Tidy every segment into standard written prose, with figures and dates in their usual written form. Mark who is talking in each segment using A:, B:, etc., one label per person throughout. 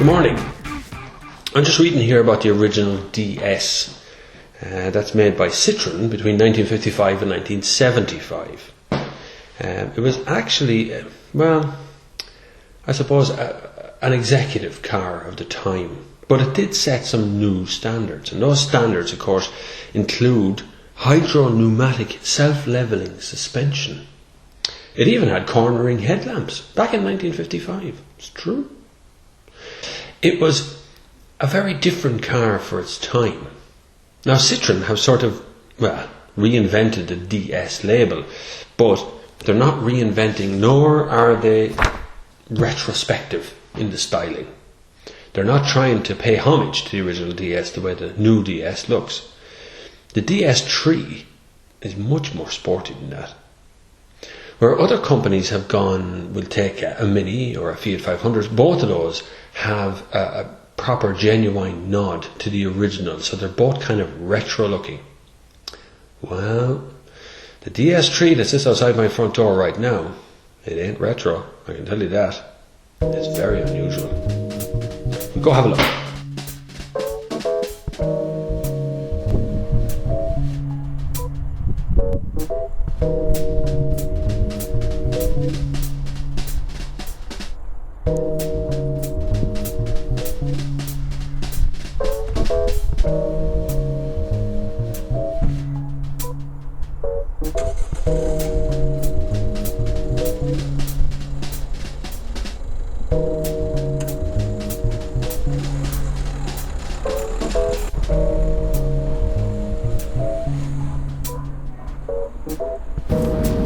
A: Good morning. I'm just reading here about the original DS. That's made by Citroën between 1955 and 1975. It was actually, I suppose, an executive car of the time. But it did set some new standards. And those standards, of course, include hydro-pneumatic self-leveling suspension. It even had cornering headlamps back in 1955. It's true. It was a very different car for its time. Now Citroën have sort of, reinvented the DS label, but they're not reinventing, nor are they retrospective in the styling. They're not trying to pay homage to the original DS the way the new DS looks. The DS3 is much more sporty than that. Where other companies have gone, we'll take a Mini or a Fiat 500, both of those have a proper genuine nod to the original, so they're both kind of retro looking. Well, the DS3 that sits outside my front door right now, it ain't retro, I can tell you that. It's very unusual. Go have a look.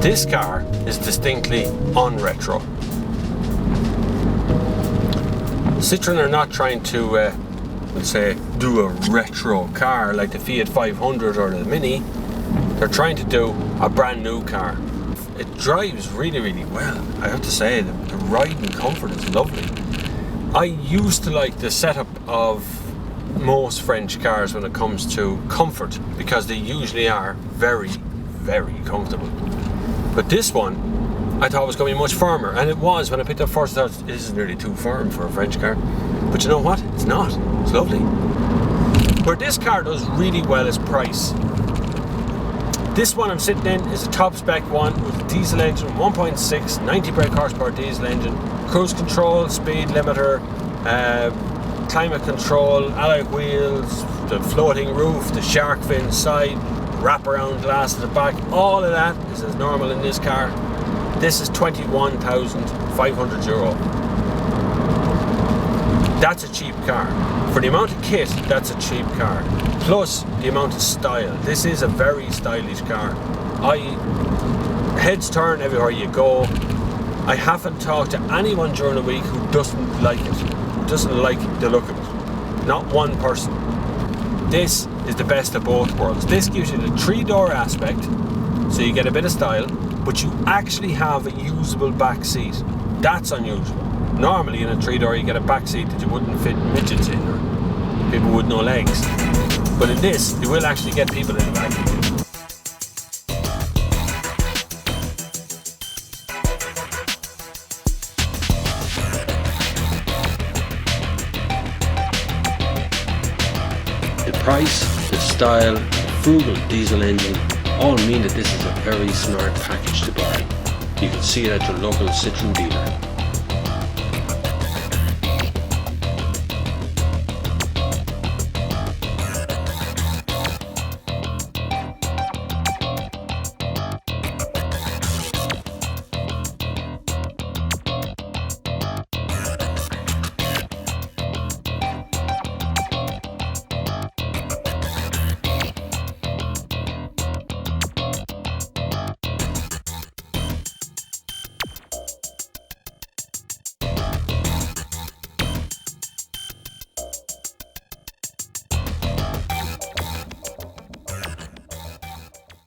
B: This car is distinctly un-retro. Citroën are not trying to, let's say, do a retro car like the Fiat 500 or the Mini. They're trying to do a brand new car. It drives really, really well. I have to say, the riding comfort is lovely. I used to like the setup of most French cars when it comes to comfort, because they usually are very, very comfortable. But this one, I thought was going to be much firmer, and it was. When I picked it up first, I thought, this is nearly too firm for a French car. But you know what? It's not. It's lovely. Where this car does really well is price. This one I'm sitting in is a top spec one with a diesel engine, 1.6, 90 brake horsepower diesel engine, cruise control, speed limiter, climate control, alloy wheels, the floating roof, the shark fin side, wraparound glass at the back. All of that is as normal in this car. This is €21,500. That's a cheap car. For the amount of kit, that's a cheap car. Plus the amount of style. This is a very stylish car. Heads turn everywhere you go. I haven't talked to anyone during the week who doesn't like it, who doesn't like the look of it. Not one person. This is the best of both worlds. This gives you the 3-door aspect, so you get a bit of style, but you actually have a usable back seat. That's unusual. Normally in a 3-door you get a back seat that you wouldn't fit midgets in, or people with no legs. But in this, you will actually get people in the back.
A: The price, the style, the frugal diesel engine all mean that this is a very smart package to buy. You can see it at your local Citroën dealer.